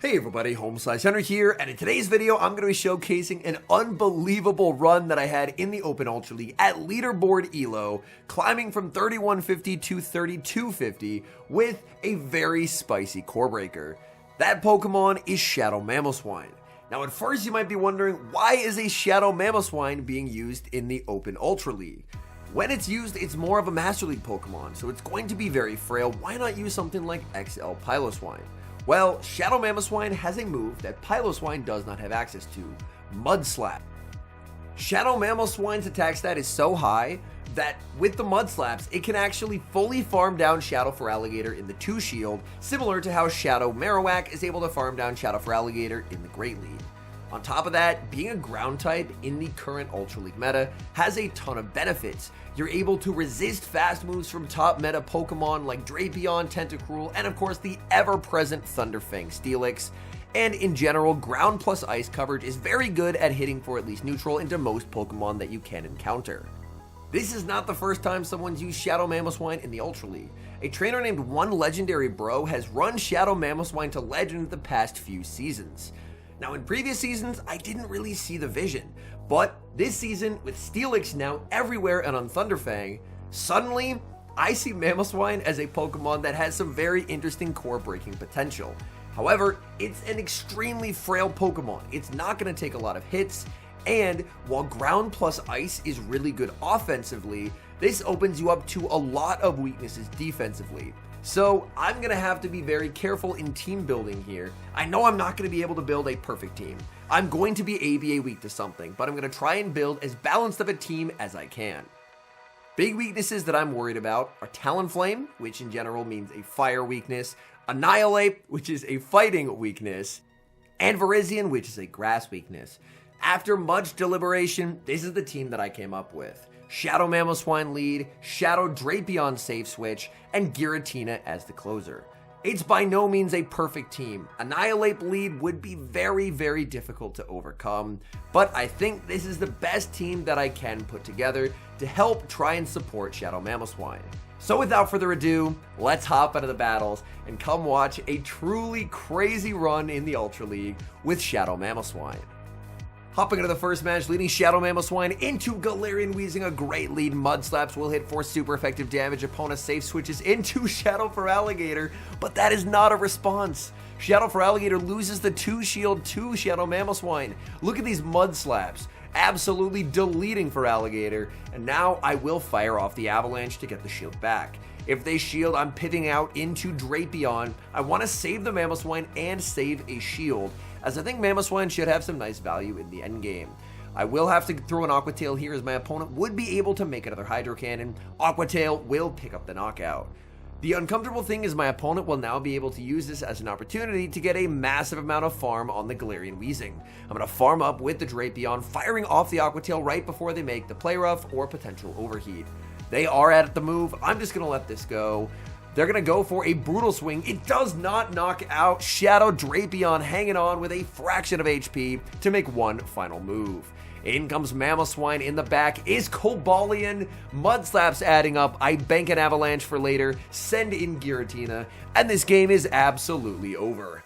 Hey everybody, HomeSliceHenry here, and in today's video, I'm going to be showcasing an unbelievable run that I had in the Open Ultra League at Leaderboard ELO, climbing from 3150 to 3250 with a very spicy core breaker. That Pokemon is Shadow Mamoswine. Now at first you might be wondering, why is a Shadow Mamoswine being used in the Open Ultra League? When it's used, it's more of a Master League Pokemon, so it's going to be very frail. Why not use something like XL Piloswine? Well, Shadow Mamoswine has a move that Piloswine does not have access to, Mud Slap. Shadow Mamoswine's attack stat is so high that with the Mud Slaps, it can actually fully farm down Shadow Feraligatr in the 2 shield, similar to how Shadow Marowak is able to farm down Shadow Feraligatr in the Great League. On top of that, being a ground type in the current Ultra League meta has a ton of benefits. You're able to resist fast moves from top meta Pokemon like Drapion, Tentacruel, and of course the ever-present Thunderfang Steelix. And in general, ground plus ice coverage is very good at hitting for at least neutral into most Pokemon that you can encounter. This is not the first time someone's used Shadow Mamoswine in the Ultra League. A trainer named One Legendary Bro has run Shadow Mamoswine to Legend the past few seasons. Now in previous seasons, I didn't really see the vision, but this season, with Steelix now everywhere and on Thunderfang, suddenly, I see Mamoswine as a Pokemon that has some very interesting core breaking potential. However, it's an extremely frail Pokemon. It's not going to take a lot of hits, and while ground plus ice is really good offensively, this opens you up to a lot of weaknesses defensively. So I'm going to have to be very careful in team building here. I know I'm not going to be able to build a perfect team. I'm going to be ABA weak to something, but I'm going to try and build as balanced of a team as I can. Big weaknesses that I'm worried about are Talonflame, which in general means a fire weakness, Annihilate, which is a fighting weakness, and Virizion, which is a grass weakness. After much deliberation, this is the team that I came up with. Shadow Mamoswine lead, Shadow Drapion safe switch, and Giratina as the closer. It's by no means a perfect team. Annihilate lead would be very, very difficult to overcome, but I think this is the best team that I can put together to help try and support Shadow Mamoswine. So without further ado, let's hop into the battles and come watch a truly crazy run in the Ultra League with Shadow Mamoswine. Hopping into the first match, leading Shadow Mamoswine into Galarian Weezing, a great lead. Mud Slaps will hit for super effective damage. Opponent safe switches into Shadow Feraligatr, but that is not a response. Shadow Feraligatr loses the 2 shield to Shadow Mamoswine. Look at these Mud Slaps, absolutely deleting Feraligatr, and now I will fire off the Avalanche to get the shield back. If they shield, I'm pivoting out into Drapion. I want to save the Mamoswine and save a shield, as I think Mamoswine should have some nice value in the endgame. I will have to throw an Aqua Tail here, as my opponent would be able to make another Hydro Cannon. Aqua Tail will pick up the knockout. The uncomfortable thing is my opponent will now be able to use this as an opportunity to get a massive amount of farm on the Galarian Weezing. I'm going to farm up with the Drapion, firing off the Aqua Tail right before they make the Play Rough or potential Overheat. They are at the move. I'm just going to let this go. They're going to go for a Brutal Swing. It does not knock out. Shadow Drapion hanging on with a fraction of HP to make one final move. In comes Mamoswine in the back. Is Cobalion. Mud Slaps adding up. I bank an Avalanche for later. Send in Giratina. And this game is absolutely over.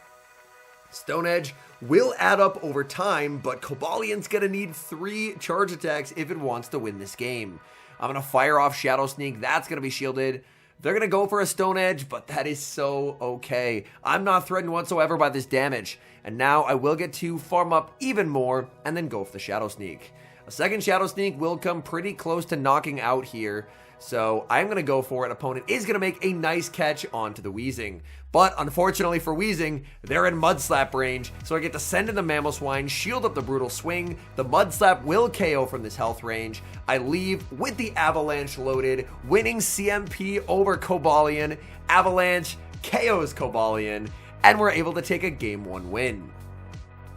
Stone Edge will add up over time, but Cobalion's going to need 3 charge attacks if it wants to win this game. I'm going to fire off Shadow Sneak. That's going to be shielded. They're going to go for a Stone Edge, but that is so okay. I'm not threatened whatsoever by this damage. And now I will get to farm up even more and then go for the Shadow Sneak. A second Shadow Sneak will come pretty close to knocking out here. So I'm going to go for it. Opponent is going to make a nice catch onto the Weezing. But unfortunately for Weezing, they're in Mud Slap range. So I get to send in the Mamoswine, shield up the Brutal Swing. The Mud Slap will KO from this health range. I leave with the Avalanche loaded, winning CMP over Cobalion. Avalanche KOs Cobalion, and we're able to take a Game 1 win.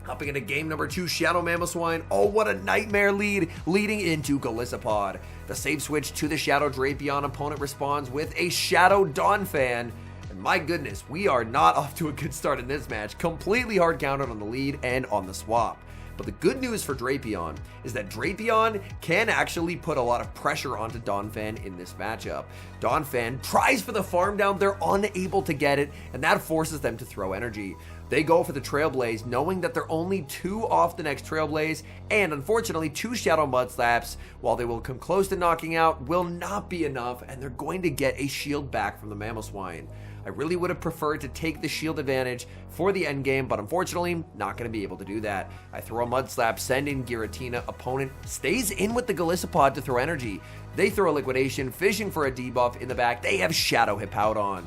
Hopping into game number 2, Shadow Mamoswine. Oh, what a nightmare lead, leading into Golisopod. The save switch to the Shadow Drapion. Opponent responds with a Shadow Donphan. And my goodness, we are not off to a good start in this match. Completely hard counted on the lead and on the swap. But the good news for Drapion is that Drapion can actually put a lot of pressure onto Donphan in this matchup. Donphan tries for the farm down, they're unable to get it, and that forces them to throw energy. They go for the Trailblaze, knowing that they're only 2 off the next Trailblaze, and unfortunately 2 Shadow Mudslaps, while they will come close to knocking out, will not be enough, and they're going to get a shield back from the Mamoswine. I really would have preferred to take the shield advantage for the endgame, but unfortunately, not going to be able to do that. I throw a Mudslap, send in Giratina, opponent stays in with the Golisopod to throw energy. They throw a Liquidation, fishing for a debuff in the back. They have Shadow Hippowdon.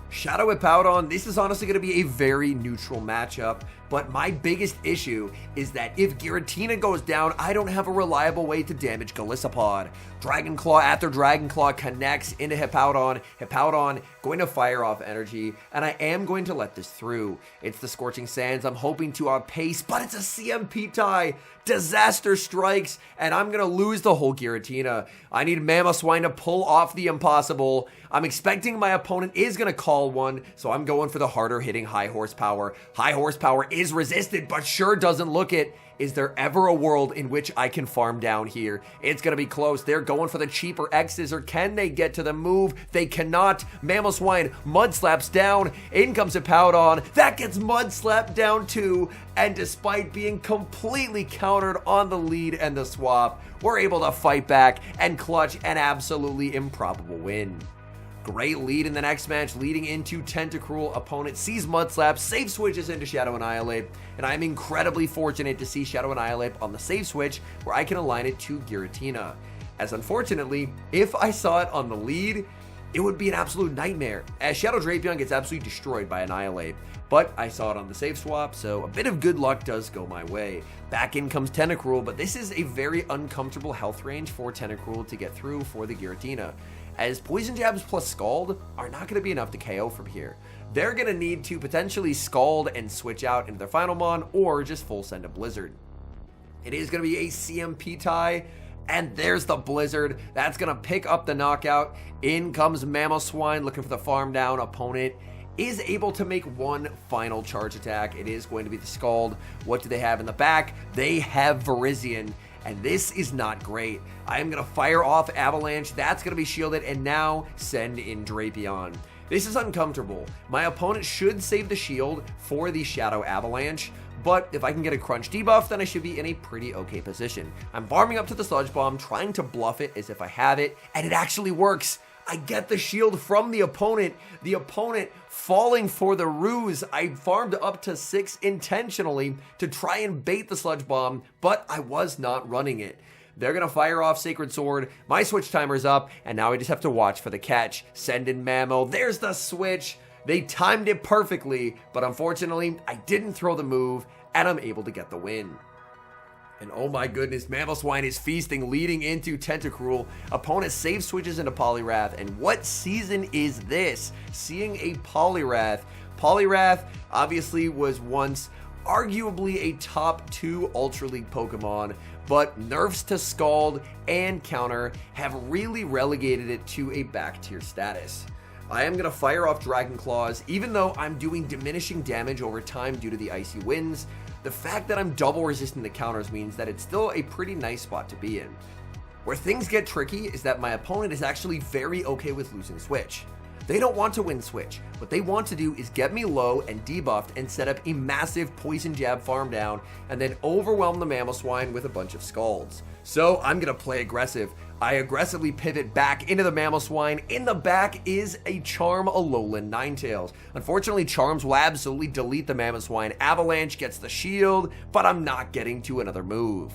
Shadow Hippowdon, this is honestly going to be a very neutral matchup, but my biggest issue is that if Giratina goes down, I don't have a reliable way to damage Golisopod. Dragon Claw after Dragon Claw connects into Hippowdon. Hippowdon going to fire off energy, and I am going to let this through. It's the Scorching Sands I'm hoping to outpace, but it's a CMP tie. Disaster strikes, and I'm going to lose the whole Giratina. I need Mamoswine to pull off the impossible. I'm expecting my opponent is going to call one, so I'm going for the harder hitting high horsepower. High horsepower is resisted, but sure doesn't look it. Is there ever a world in which I can farm down here? It's going to be close. They're going for the cheaper X's, or can they get to the move? They cannot. Mamoswine Mudslaps down. In comes Hippowdon. That gets Mudslapped down too. And despite being completely countered on the lead and the swap, we're able to fight back and clutch an absolutely improbable win. Great lead in the next match, leading into Tentacruel. Opponent sees Mudslap, safe switches into Shadow Annihilate, and I'm incredibly fortunate to see Shadow Annihilate on the safe switch where I can align it to Giratina. As unfortunately, if I saw it on the lead, it would be an absolute nightmare, as Shadow Drapion gets absolutely destroyed by Annihilate. But I saw it on the safe swap, so a bit of good luck does go my way. Back in comes Tentacruel, but this is a very uncomfortable health range for Tentacruel to get through for the Giratina, as Poison Jabs plus Scald are not going to be enough to KO from here. They're going to need to potentially Scald and switch out into their final mon, or just full send a Blizzard. It is going to be a CMP tie, and there's the Blizzard. That's going to pick up the knockout. In comes Mamoswine looking for the farm down. Opponent is able to make one final charge attack. It is going to be the Scald. What do they have in the back? They have Virizion, and this is not great. I am going to fire off Avalanche. That's going to be shielded, and now send in Drapion. This is uncomfortable. My opponent should save the shield for the Shadow Avalanche, but if I can get a Crunch debuff, then I should be in a pretty okay position. I'm farming up to the Sludge Bomb, trying to bluff it as if I have it, and it actually works. I get the shield from the opponent falling for the ruse. I farmed up to 6 intentionally to try and bait the Sludge Bomb, but I was not running it. They're going to fire off Sacred Sword. My switch timer's up, and now I just have to watch for the catch. Send in Mamo. There's the switch. They timed it perfectly, but unfortunately, I didn't throw the move, and I'm able to get the win. And oh my goodness, Mamoswine is feasting, leading into Tentacruel. Opponent safe switches into Poliwrath, and what season is this? Seeing a Poliwrath. Poliwrath obviously was once arguably a top 2 Ultra League Pokemon, but nerfs to Scald and Counter have really relegated it to a back tier status. I am going to fire off Dragon Claws, even though I'm doing diminishing damage over time due to the Icy Winds. The fact that I'm double resisting the counters means that it's still a pretty nice spot to be in. Where things get tricky is that my opponent is actually very okay with losing Switch. They don't want to win Switch. What they want to do is get me low and debuffed and set up a massive Poison Jab farm down and then overwhelm the Mamoswine with a bunch of Scalds. So I'm going to play aggressive. I aggressively pivot back into the Mamoswine. In the back is a Charm Alolan Ninetales. Unfortunately, Charms will absolutely delete the Mamoswine. Avalanche gets the shield, but I'm not getting to another move.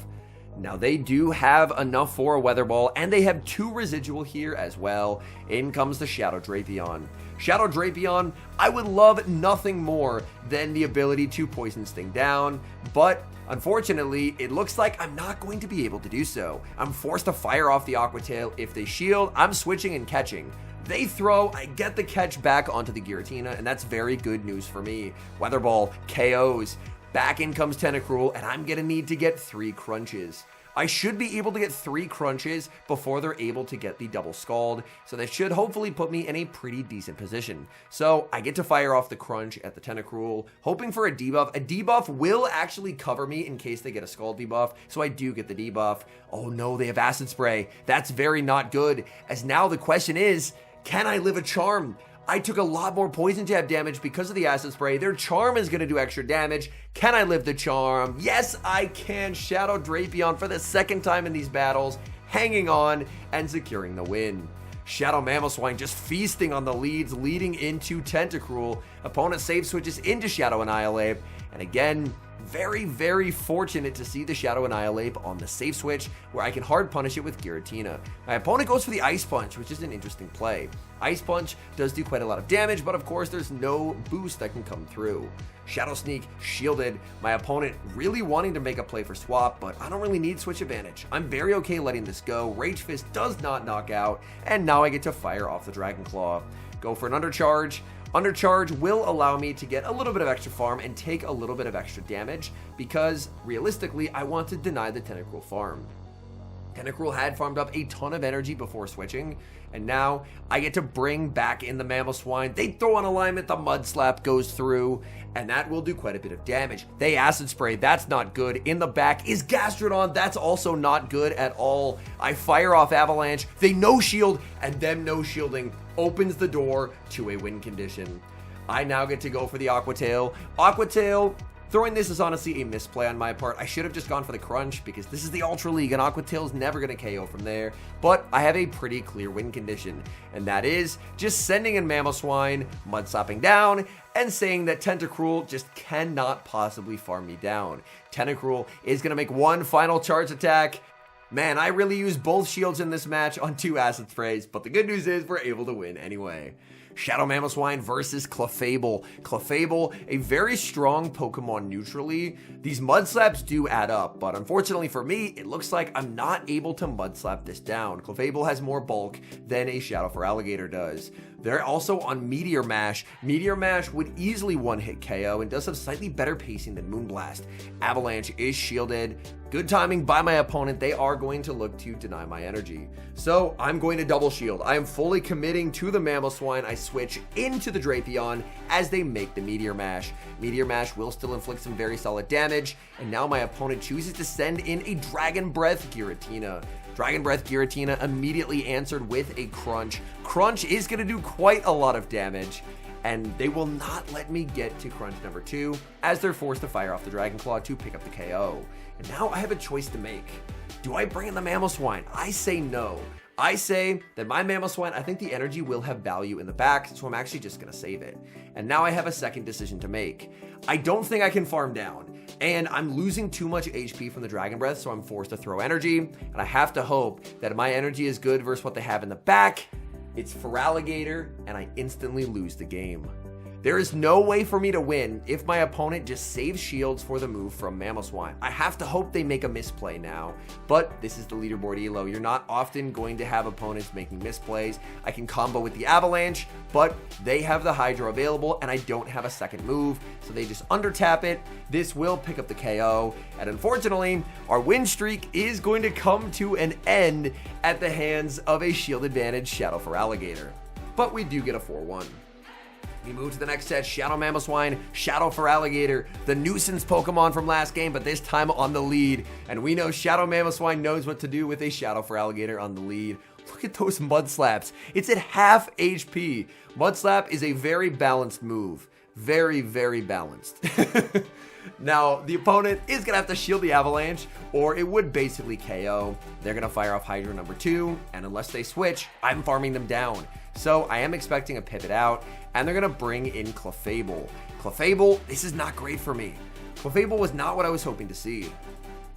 Now they do have enough for a Weather Ball, and they have 2 residual here as well. In comes the Shadow Drapion. Shadow Drapion, I would love nothing more than the ability to Poison Sting down, but unfortunately, it looks like I'm not going to be able to do so. I'm forced to fire off the Aqua Tail. If they shield, I'm switching and catching. They throw, I get the catch back onto the Giratina, and that's very good news for me. Weather Ball KOs. Back in comes Tentacruel, and I'm going to need to get 3 crunches. I should be able to get 3 crunches before they're able to get the double Scald, so that should hopefully put me in a pretty decent position. So I get to fire off the crunch at the Tentacruel, hoping for a debuff. A debuff will actually cover me in case they get a Scald debuff, so I do get the debuff. Oh no, they have Acid Spray. That's very not good, as now the question is, can I live a Charm? I took a lot more poison jab damage because of the acid spray. Their charm is going to do extra damage. Can I live the charm? Yes, I can. Shadow Drapion for the second time in these battles, hanging on and securing the win. Shadow Mamoswine just feasting on the leads, leading into Tentacruel. Opponent save switches into Shadow Annihilate, and again, very, very fortunate to see the Shadow Annihilate on the safe switch where I can hard punish it with Giratina. My opponent goes for the Ice Punch, which is an interesting play. Ice Punch does do quite a lot of damage, but of course there's no boost that can come through. Shadow Sneak shielded. My opponent really wanting to make a play for swap, but I don't really need switch advantage. I'm very okay letting this go. Rage Fist does not knock out, and now I get to fire off the Dragon Claw. Go for an Undercharge. Undercharge will allow me to get a little bit of extra farm and take a little bit of extra damage because, realistically, I want to deny the Tentacruel farm. Tentacruel had farmed up a ton of energy before switching, and now I get to bring back in the Mamoswine. They throw an alignment, the Mud Slap goes through, and that will do quite a bit of damage. They Acid Spray, that's not good. In the back is Gastrodon, that's also not good at all. I fire off Avalanche, they no-shield, and them no-shielding opens the door to a win condition. I now get to go for the Aqua Tail. Aqua Tail, throwing this is honestly a misplay on my part. I should have just gone for the Crunch because this is the Ultra League and Aqua Tail is never going to KO from there. But I have a pretty clear win condition, and that is just sending in Mamoswine, Mud Slapping down, and saying that Tentacruel just cannot possibly farm me down. Tentacruel is going to make one final charge attack. Man, I really used both shields in this match on 2 acid sprays, but the good news is we're able to win anyway. Shadow Mamoswine versus Clefable. Clefable, a very strong Pokemon neutrally. These Mud Slaps do add up, but unfortunately for me, it looks like I'm not able to Mud Slap this down. Clefable has more bulk than a Shadow for Alligator does. They're also on Meteor Mash. Meteor Mash would easily one-hit KO and does have slightly better pacing than Moonblast. Avalanche is shielded. Good timing by my opponent. They are going to look to deny my energy. So I'm going to double shield. I am fully committing to the Mamoswine. I switch into the Drapion as they make the Meteor Mash. Meteor Mash will still inflict some very solid damage, and now my opponent chooses to send in a Dragon Breath Giratina. Dragon Breath Giratina immediately answered with a Crunch. Crunch is going to do quite a lot of damage, and they will not let me get to Crunch number 2 as they're forced to fire off the Dragon Claw to pick up the KO. And now I have a choice to make. Do I bring in the Mamoswine? I say no. I say that my Mamoswine, I think the energy will have value in the back, so I'm actually just going to save it. And now I have a second decision to make. I don't think I can farm down, and I'm losing too much HP from the Dragon Breath, so I'm forced to throw energy, and I have to hope that my energy is good versus what they have in the back. It's for Alligator, and I instantly lose the game. There is no way for me to win if my opponent just saves shields for the move from Mamoswine. I have to hope they make a misplay now, but this is the leaderboard elo. You're not often going to have opponents making misplays. I can combo with the Avalanche, but they have the Hydro available and I don't have a second move, so they just undertap it. This will pick up the KO, and unfortunately, our win streak is going to come to an end at the hands of a shield advantage Shadow for Alligator. But we do get a 4-1. We move to the next set, Shadow Mamoswine, Shadow for Alligator, the nuisance Pokemon from last game, but this time on the lead. And we know Shadow Mamoswine knows what to do with a Shadow for Alligator on the lead. Look at those Mud Slaps. It's at half HP. Mud Slap is a very balanced move. Very, very balanced. Now, the opponent is going to have to shield the Avalanche, or it would basically KO. They're going to fire off Hydro number 2, and unless they switch, I'm farming them down. So I am expecting a pivot out, and they're going to bring in Clefable. Clefable, this is not great for me. Clefable was not what I was hoping to see.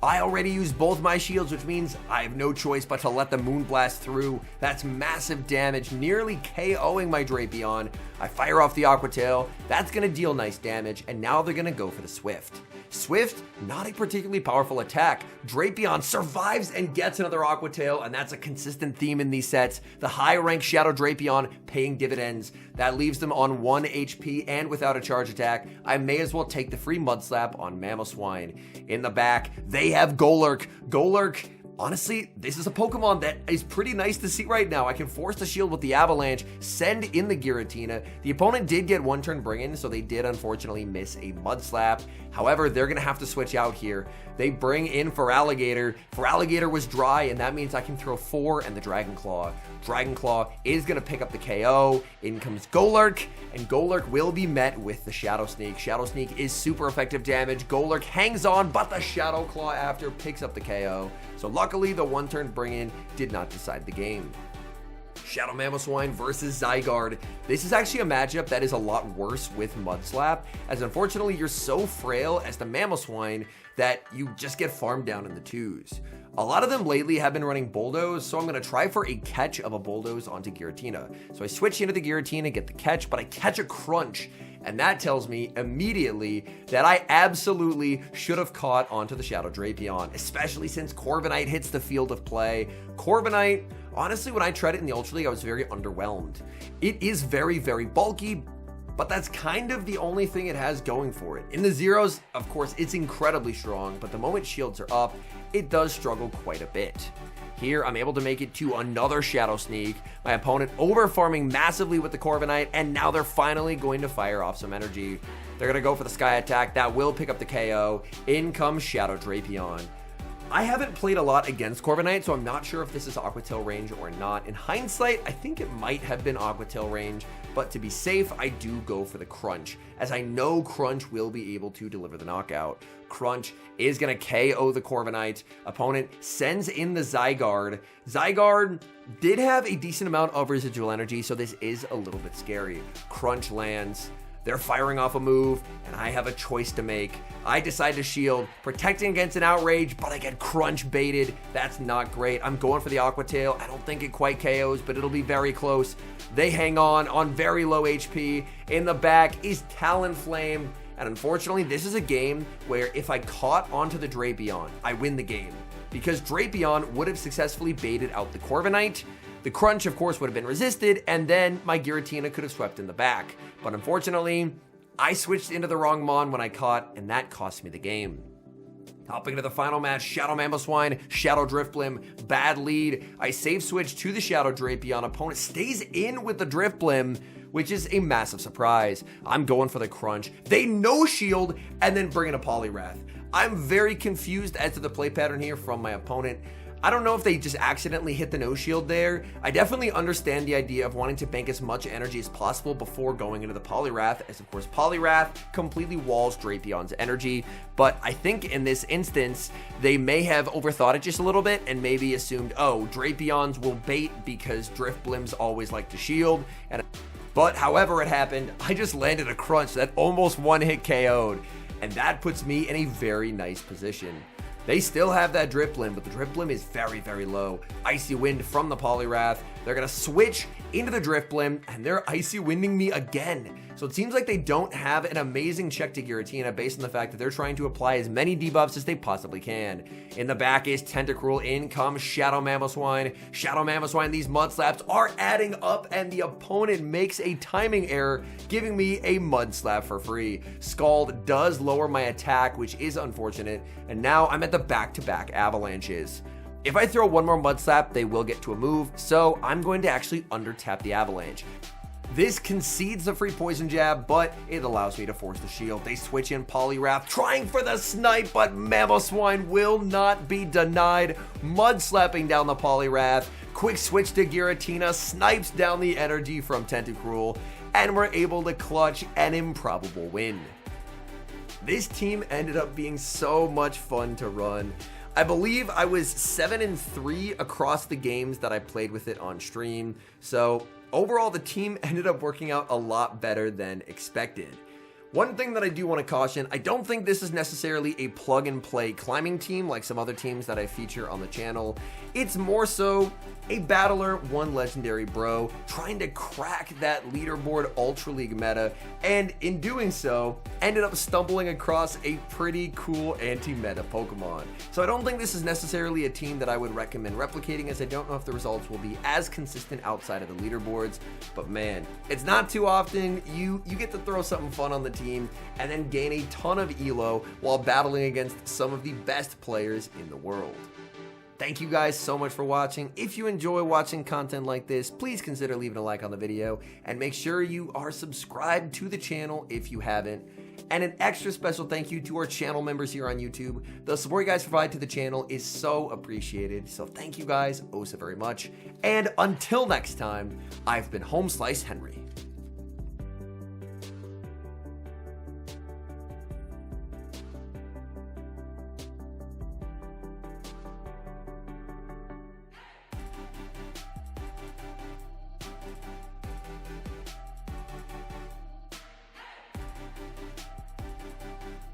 I already used both my shields, which means I have no choice but to let the Moonblast through. That's massive damage, nearly KOing my Drapion. I fire off the Aqua Tail. That's going to deal nice damage, and now they're going to go for the Swift. Swift, not a particularly powerful attack. Drapion survives and gets another Aqua Tail, and that's a consistent theme in these sets. The high-ranked Shadow Drapion paying dividends. That leaves them on 1 HP and without a charge attack. I may as well take the free Mud Slap on Mamoswine. In the back, they have Golurk. Golurk, Honestly, this is a Pokemon that is pretty nice to see right now. I can force the shield with the Avalanche, send in the Giratina. The opponent did get one turn bring in, so they did unfortunately miss a Mud Slap. However, they're going to have to switch out here. They bring in Feraligatr. Feraligatr was dry, and that means I can throw 4 and the Dragon Claw. Dragon Claw is going to pick up the KO. In comes Golurk, and Golurk will be met with the Shadow Sneak. Shadow Sneak is super effective damage. Golurk hangs on, but the Shadow Claw after picks up the KO. So luckily, the one-turn bring-in did not decide the game. Shadow Mamoswine versus Zygarde. This is actually a matchup that is a lot worse with Mud Slap, as unfortunately you're so frail as the Mamoswine that you just get farmed down in the 2s. A lot of them lately have been running Bulldoze, so I'm going to try for a catch of a Bulldoze onto Giratina. So I switch into the Giratina, get the catch, but I catch a Crunch, and that tells me immediately that I absolutely should have caught onto the Shadow Drapion, especially since Corviknight hits the field of play. Corviknight, honestly, when I tried it in the Ultra League, I was very underwhelmed. It is very, very bulky, but that's kind of the only thing it has going for it. In the Zeros, of course, it's incredibly strong, but the moment shields are up, it does struggle quite a bit. Here, I'm able to make it to another Shadow Sneak. My opponent over-farming massively with the Corviknight, and now they're finally going to fire off some energy. They're going to go for the Sky Attack. That will pick up the KO. In comes Shadow Drapion. I haven't played a lot against Corviknight, so I'm not sure if this is Aqua Tail range or not. In hindsight, I think it might have been Aqua Tail range, but to be safe, I do go for the Crunch, as I know Crunch will be able to deliver the knockout. Crunch is going to KO the Corviknight. Opponent sends in the Zygarde. Zygarde did have a decent amount of residual energy, so this is a little bit scary. Crunch lands. They're firing off a move, and I have a choice to make. I decide to shield, protecting against an Outrage, but I get Crunch baited. That's not great. I'm going for the Aqua Tail. I don't think it quite KOs, but it'll be very close. They hang on very low HP. In the back is Talonflame, and unfortunately, this is a game where if I caught onto the Drapion, I win the game, because Drapion would have successfully baited out the Corviknight. The Crunch, of course, would have been resisted, and then my Giratina could have swept in the back. But unfortunately, I switched into the wrong Mon when I caught, and that cost me the game. Hopping into the final match, Shadow Mamoswine, Shadow Drifblim, bad lead. I save switch to the Shadow Drapion. Opponent stays in with the Drifblim, which is a massive surprise. I'm going for the Crunch. They no shield and then bring in a Poliwrath. I'm very confused as to the play pattern here from my opponent. I don't know if they just accidentally hit the no shield there. I definitely understand the idea of wanting to bank as much energy as possible before going into the Poliwrath, as of course Poliwrath completely walls Drapion's energy, but I think in this instance, they may have overthought it just a little bit and maybe assumed, oh, Drapion's will bait because Drifblims always like to shield, but however it happened, I just landed a Crunch that almost one-hit KO'd, and that puts me in a very nice position. They still have that Drifblim, but the Drifblim is very, very low. Icy Wind from the Poliwrath. They're going to switch into the Drifblim, and they're Icy Winding me again. So it seems like they don't have an amazing check to Giratina based on the fact that they're trying to apply as many debuffs as they possibly can. In the back is Tentacruel. In comes Shadow Mamoswine. Shadow Mamoswine, these Mud Slaps are adding up, and the opponent makes a timing error, giving me a Mud Slap for free. Scald does lower my attack, which is unfortunate, and now I'm at the back-to-back Avalanches. If I throw one more Mud Slap, they will get to a move, so I'm going to actually under-tap the Avalanche. This concedes the free Poison Jab, but it allows me to force the shield. They switch in Poliwrath, trying for the snipe, but Mamoswine will not be denied. Mud slapping down the Poliwrath. Quick switch to Giratina, snipes down the energy from Tentacruel, and we're able to clutch an improbable win. This team ended up being so much fun to run. I believe I was 7-3 across the games that I played with it on stream, so overall the team ended up working out a lot better than expected. One thing that I do want to caution, I don't think this is necessarily a plug-and-play climbing team like some other teams that I feature on the channel. It's more so a battler, one legendary bro, trying to crack that leaderboard Ultra League meta, and in doing so, ended up stumbling across a pretty cool anti-meta Pokemon. So I don't think this is necessarily a team that I would recommend replicating, as I don't know if the results will be as consistent outside of the leaderboards, but man, it's not too often you get to throw something fun on the team and then gain a ton of elo while battling against some of the best players in the world. Thank you guys so much for watching. If you enjoy watching content like this, please consider leaving a like on the video and make sure you are subscribed to the channel if you haven't. And an extra special thank you to our channel members here on YouTube. The support you guys provide to the channel is so appreciated. So thank you guys oh so very much. And until next time, I've been HomeSliceHenry.